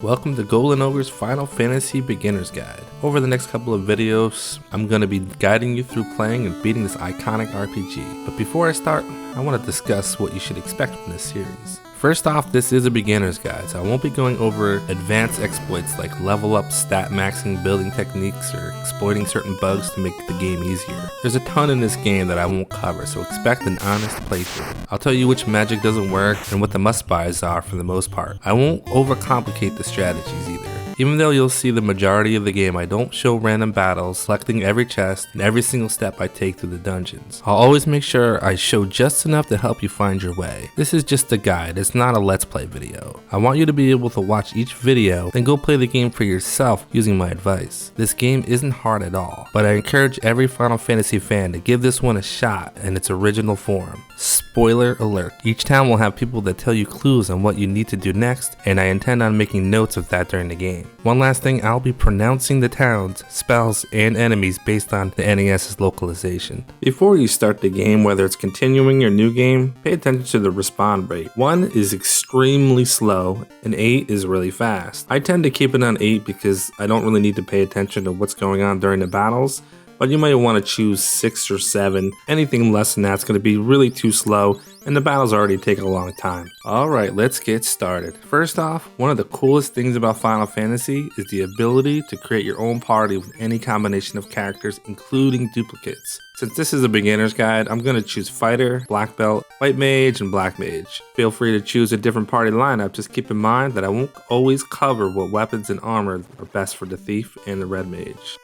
Welcome to Golden Ogre's Final Fantasy Beginner's Guide. Over the next couple of videos, I'm going to be guiding you through playing and beating this iconic RPG. But before I start, I want to discuss what you should expect from this series. First off, this is a beginner's guide, so I won't be going over advanced exploits like level up, stat maxing, building techniques, or exploiting certain bugs to make the game easier. There's a ton in this game that I won't cover, so expect an honest playthrough. I'll tell you which magic doesn't work and what the must-buys are for the most part. I won't overcomplicate the strategies either. Even though you'll see the majority of the game, I don't show random battles, selecting every chest, and every single step I take through the dungeons. I'll always make sure I show just enough to help you find your way. This is just a guide, it's not a let's play video. I want you to be able to watch each video, then go play the game for yourself using my advice. This game isn't hard at all, but I encourage every Final Fantasy fan to give this one a shot in its original form. Spoiler alert, each town will have people that tell you clues on what you need to do next, and I intend on making notes of that during the game. One last thing, I'll be pronouncing the towns, spells, and enemies based on the NES's localization. Before you start the game, whether it's continuing or new game, pay attention to the respawn rate. 1 is extremely slow, and 8 is really fast. I tend to keep it on 8 because I don't really need to pay attention to what's going on during the battles, but you might want to choose 6 or 7. Anything less than that's going to be really too slow, and the battles already take a long time. Alright, let's get started. First off, one of the coolest things about Final Fantasy is the ability to create your own party with any combination of characters, including duplicates. Since this is a beginner's guide, I'm going to choose Fighter, Black Belt, White Mage, and Black Mage. Feel free to choose a different party lineup, just keep in mind that I won't always cover what weapons and armor are best for the Thief and the Red Mage.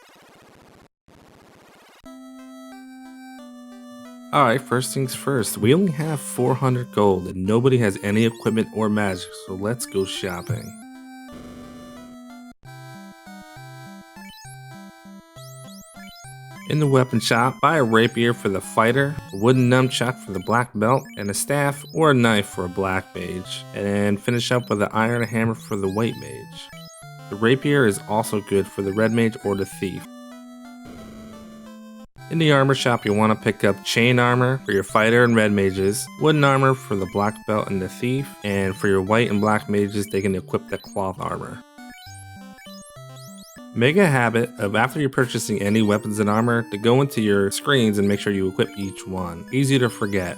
Alright, first things first, we only have 400 gold and nobody has any equipment or magic, so let's go shopping. In the weapon shop, buy a rapier for the fighter, a wooden nunchuck for the black belt, and a staff or a knife for a black mage, and then finish up with an iron hammer for the white mage. The rapier is also good for the red mage or the thief. In the armor shop, you'll want to pick up chain armor for your fighter and red mages, wooden armor for the black belt and the thief, and for your white and black mages, they can equip the cloth armor. Make a habit of, after you're purchasing any weapons and armor, to go into your screens and make sure you equip each one. Easy to forget.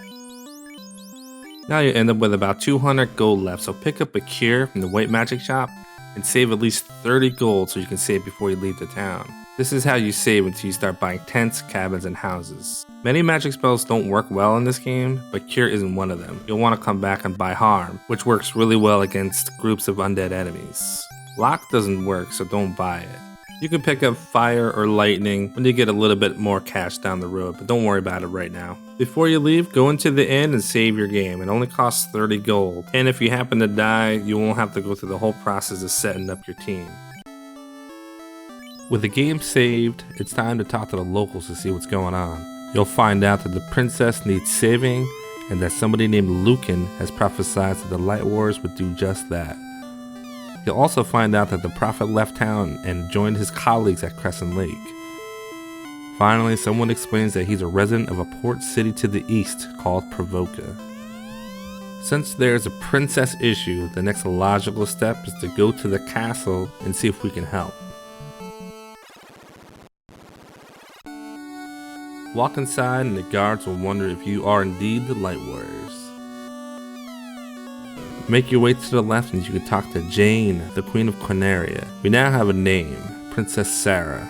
Now you end up with about 200 gold left, so pick up a cure from the white magic shop and save at least 30 gold so you can save before you leave the town. This is how you save until you start buying tents, cabins, and houses. Many magic spells don't work well in this game, but Cure isn't one of them. You'll want to come back and buy Harm, which works really well against groups of undead enemies. Lock doesn't work, so don't buy it. You can pick up Fire or Lightning when you get a little bit more cash down the road, but don't worry about it right now. Before you leave, go into the inn and save your game. It only costs 30 gold, and if you happen to die, you won't have to go through the whole process of setting up your team. With the game saved, it's time to talk to the locals to see what's going on. You'll find out that the princess needs saving, and that somebody named Lucan has prophesied that the Light Wars would do just that. You'll also find out that the prophet left town and joined his colleagues at Crescent Lake. Finally, someone explains that he's a resident of a port city to the east called Provoca. Since there's a princess issue, the next logical step is to go to the castle and see if we can help. Walk inside and the guards will wonder if you are indeed the Light Warriors. Make your way to the left and you can talk to Jane, the Queen of Corneria. We now have a name, Princess Sarah.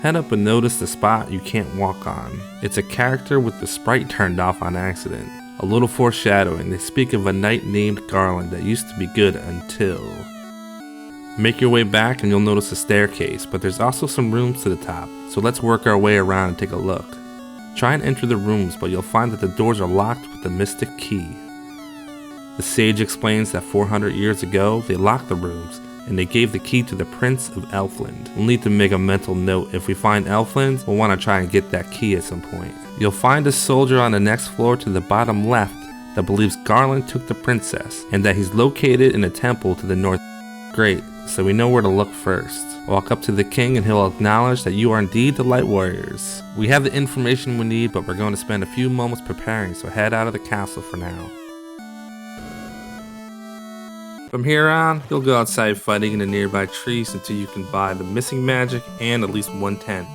Head up and notice the spot you can't walk on. It's a character with the sprite turned off on accident. A little foreshadowing, they speak of a knight named Garland that used to be good until... Make your way back and you'll notice a staircase, but there's also some rooms to the top, so let's work our way around and take a look. Try and enter the rooms, but you'll find that the doors are locked with the mystic key. The sage explains that 400 years ago, they locked the rooms, and they gave the key to the Prince of Elfland. We'll need to make a mental note. If we find Elfland, we'll want to try and get that key at some point. You'll find a soldier on the next floor to the bottom left that believes Garland took the princess, and that he's located in a temple to the north. Great, so we know where to look first. Walk up to the king and he'll acknowledge that you are indeed the Light Warriors. We have the information we need, but we're going to spend a few moments preparing, so head out of the castle for now. From here on, you'll go outside fighting in the nearby trees until you can buy the missing magic and at least one tent.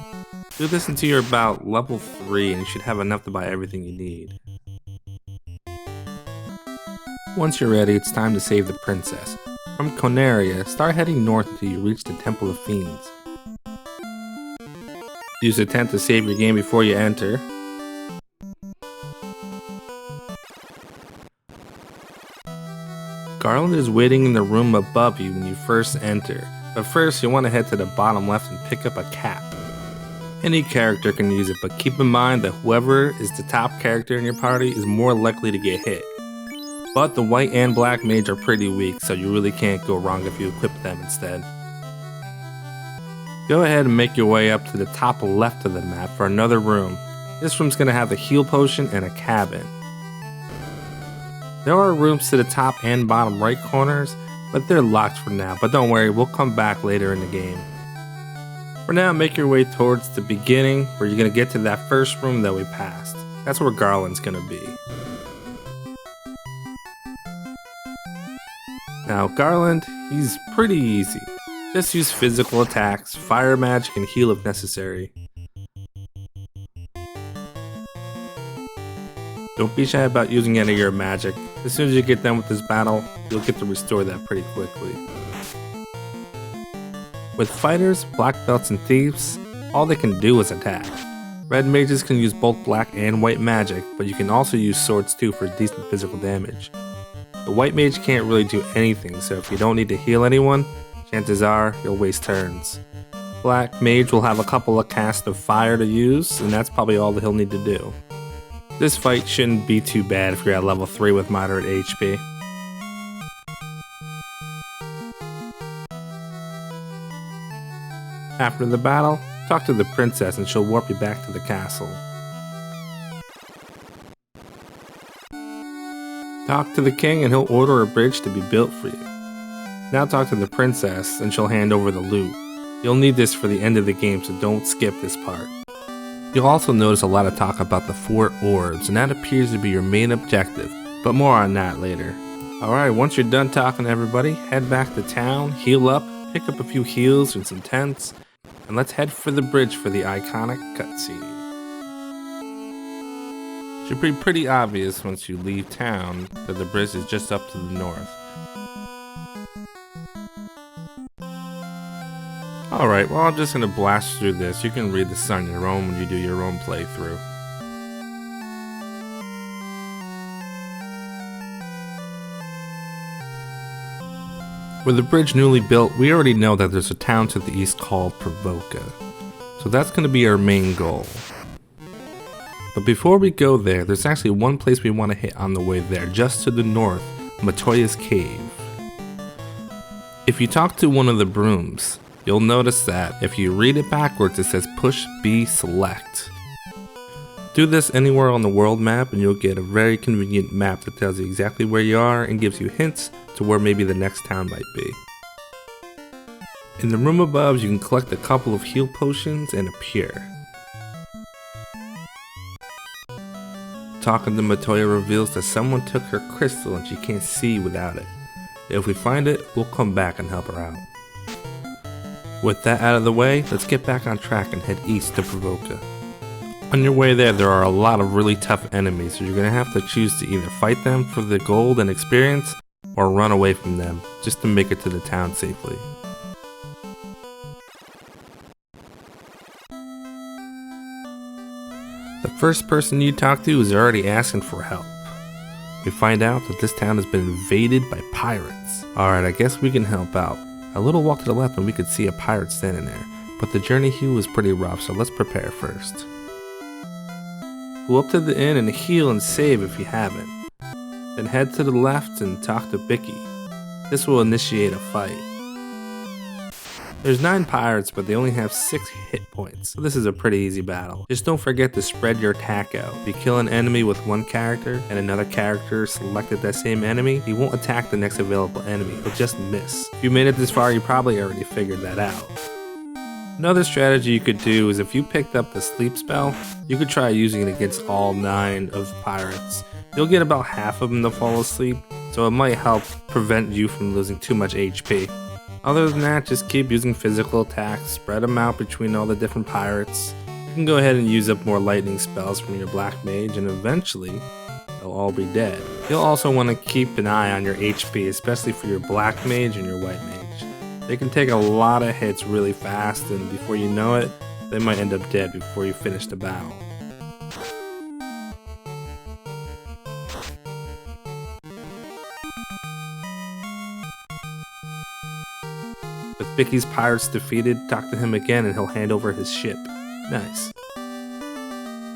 Do this until you're about level 3 and you should have enough to buy everything you need. Once you're ready, it's time to save the princess. From Conaria, start heading north until you reach the Temple of Fiends. Use the tent to save your game before you enter. Garland is waiting in the room above you when you first enter, but first you'll want to head to the bottom left and pick up a cap. Any character can use it, but keep in mind that whoever is the top character in your party is more likely to get hit. But the white and black mage are pretty weak, so you really can't go wrong if you equip them instead. Go ahead and make your way up to the top left of the map for another room. This room's going to have a heal potion and a cabin. There are rooms to the top and bottom right corners, but they're locked for now, but don't worry, we'll come back later in the game. For now, make your way towards the beginning where you're going to get to that first room that we passed. That's where Garland's going to be. Now Garland, he's pretty easy. Just use physical attacks, fire magic, and heal if necessary. Don't be shy about using any of your magic. As soon as you get done with this battle, you'll get to restore that pretty quickly. With fighters, black belts, and thieves, all they can do is attack. Red mages can use both black and white magic, but you can also use swords too for decent physical damage. The white mage can't really do anything, so if you don't need to heal anyone, chances are you'll waste turns. Black mage will have a couple of casts of fire to use, and that's probably all that he'll need to do. This fight shouldn't be too bad if you're at level 3 with moderate HP. After the battle, talk to the princess and she'll warp you back to the castle. Talk to the king and he'll order a bridge to be built for you. Now talk to the princess and she'll hand over the loot. You'll need this for the end of the game, so don't skip this part. You'll also notice a lot of talk about the 4 orbs, and that appears to be your main objective, but more on that later. Alright, once you're done talking to everybody, head back to town, heal up, pick up a few heals and some tents, and let's head for the bridge for the iconic cutscene. Should be pretty obvious once you leave town that the bridge is just up to the north. Alright, well I'm just going to blast through this. You can read this on your own when you do your own playthrough. With the bridge newly built, we already know that there's a town to the east called Provoca. So that's going to be our main goal. But before we go there, there's actually one place we want to hit on the way there, just to the north, Matoya's Cave. If you talk to one of the brooms, you'll notice that if you read it backwards, it says push B select. Do this anywhere on the world map and you'll get a very convenient map that tells you exactly where you are and gives you hints to where maybe the next town might be. In the room above, you can collect a couple of heal potions and a pure. Talking to Matoya reveals that someone took her crystal and she can't see without it. If we find it, we'll come back and help her out. With that out of the way, let's get back on track and head east to Provoca. On your way there are a lot of really tough enemies, so you're going to have to choose to either fight them for the gold and experience, or run away from them, just to make it to the town safely. The first person you talk to is already asking for help. We find out that this town has been invaded by pirates. Alright, I guess we can help out. A little walk to the left and we could see a pirate standing there, but the journey here was pretty rough, so let's prepare first. Go up to the inn and heal and save if you haven't. Then head to the left and talk to Bicky. This will initiate a fight. There's 9 pirates, but they only have 6 hit points, so this is a pretty easy battle. Just don't forget to spread your attack out. If you kill an enemy with one character and another character selected that same enemy, he won't attack the next available enemy, he'll just miss. If you made it this far, you probably already figured that out. Another strategy you could do is if you picked up the sleep spell, you could try using it against all 9 of the pirates. You'll get about half of them to fall asleep, so it might help prevent you from losing too much HP. Other than that, just keep using physical attacks, spread them out between all the different pirates. You can go ahead and use up more lightning spells from your black mage, and eventually they'll all be dead. You'll also want to keep an eye on your HP, especially for your black mage and your white mage. They can take a lot of hits really fast, and before you know it, they might end up dead before you finish the battle. With Vicky's pirates defeated, talk to him again and he'll hand over his ship. Nice.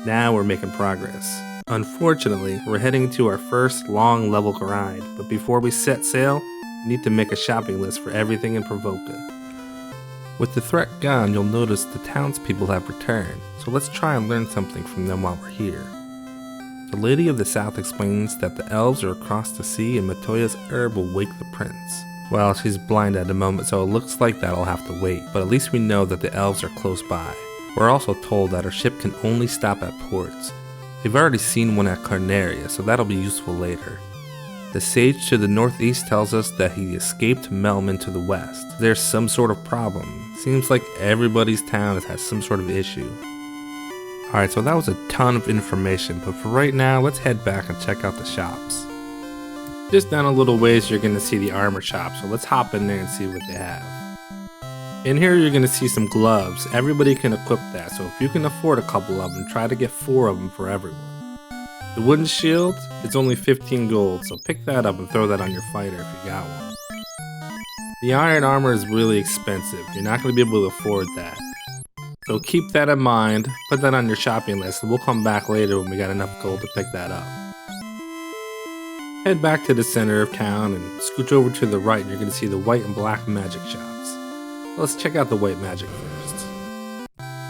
Now we're making progress. Unfortunately, we're heading to our first long level grind, but before we set sail, we need to make a shopping list for everything in Provoca. With the threat gone, you'll notice the townspeople have returned, so let's try and learn something from them while we're here. The Lady of the South explains that the elves are across the sea and Matoya's herb will wake the prince. Well, she's blind at the moment, so it looks like that'll have to wait, but at least we know that the elves are close by. We're also told that our ship can only stop at ports. We've already seen one at Carnaria, so that'll be useful later. The sage to the northeast tells us that he escaped Melman to the west. There's some sort of problem. Seems like everybody's town has some sort of issue. Alright, so that was a ton of information, but for right now, let's head back and check out the shops. Just down a little ways, you're going to see the armor shop, so let's hop in there and see what they have. In here, you're going to see some gloves. Everybody can equip that, so if you can afford a couple of them, try to get 4 of them for everyone. The wooden shield, it's only 15 gold, so pick that up and throw that on your fighter if you got one. The iron armor is really expensive. You're not going to be able to afford that. So keep that in mind, put that on your shopping list, and we'll come back later when we got enough gold to pick that up. Head back to the center of town and scooch over to the right and you're going to see the white and black magic shops. Let's check out the white magic first.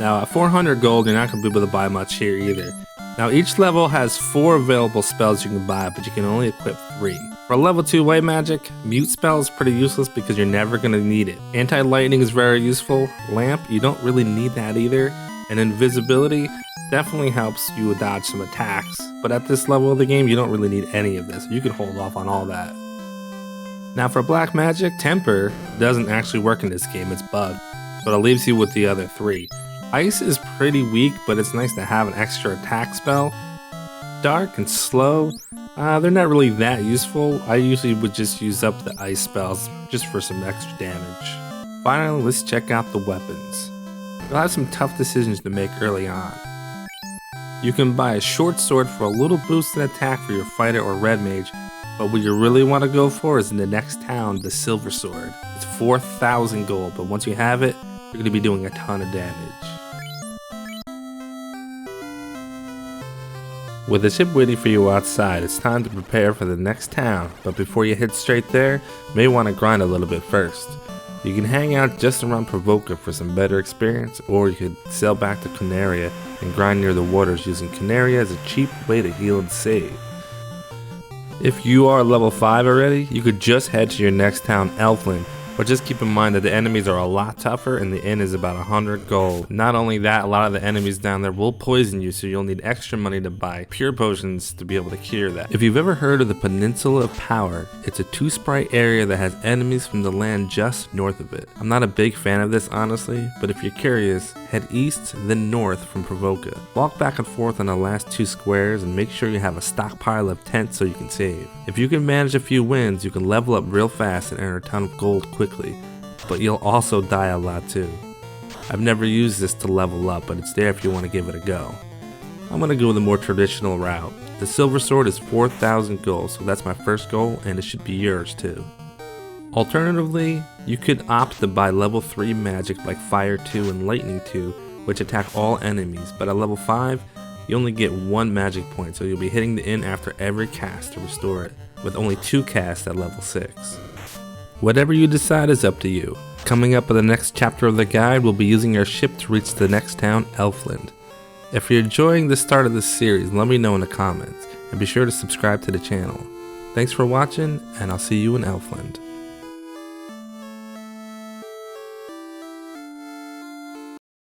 Now at 400 gold, you're not going to be able to buy much here either. Now each level has 4 available spells you can buy, but you can only equip 3. For level 2 white magic, mute spell is pretty useless because you're never going to need it. Anti-lightning is very useful. Lamp, you don't really need that either. And invisibility definitely helps you dodge some attacks, but at this level of the game you don't really need any of this. You can hold off on all that. Now for black magic, temper doesn't actually work in this game, it's bugged, so it leaves you with the other 3. Ice is pretty weak, but it's nice to have an extra attack spell. Dark and slow, they're not really that useful. I usually would just use up the ice spells just for some extra damage. Finally, let's check out the weapons. You'll have some tough decisions to make early on. You can buy a short sword for a little boost in attack for your fighter or red mage, but what you really want to go for is in the next town, the silver sword. It's 4,000 gold, but once you have it, you're going to be doing a ton of damage. With the ship waiting for you outside, it's time to prepare for the next town, but before you head straight there, you may want to grind a little bit first. You can hang out just around Provoca for some better experience, or you could sail back to Carnaria and grind near the waters using Carnaria as a cheap way to heal and save. If you are level 5 already, you could just head to your next town, Elfland, but just keep in mind that the enemies are a lot tougher and the inn is about 100 gold. Not only that, a lot of the enemies down there will poison you, so you'll need extra money to buy pure potions to be able to cure that. If you've ever heard of the Peninsula of Power, it's a 2-sprite area that has enemies from the land just north of it. I'm not a big fan of this honestly, but if you're curious, head east then north from Provoca. Walk back and forth on the last 2 squares and make sure you have a stockpile of tents so you can save. If you can manage a few wins, you can level up real fast and earn a ton of gold quickly, but you'll also die a lot too. I've never used this to level up, but it's there if you want to give it a go. I'm going to go the more traditional route. The silver sword is 4,000 gold, so that's my first goal and it should be yours too. Alternatively, you could opt to buy level 3 magic like Fire 2 and Lightning 2, which attack all enemies, but at level 5, you only get 1 magic point, so you'll be hitting the inn after every cast to restore it, with only 2 casts at level 6. Whatever you decide is up to you. Coming up in the next chapter of the guide, we'll be using our ship to reach the next town, Elfland. If you're enjoying the start of this series, let me know in the comments, and be sure to subscribe to the channel. Thanks for watching, and I'll see you in Elfland.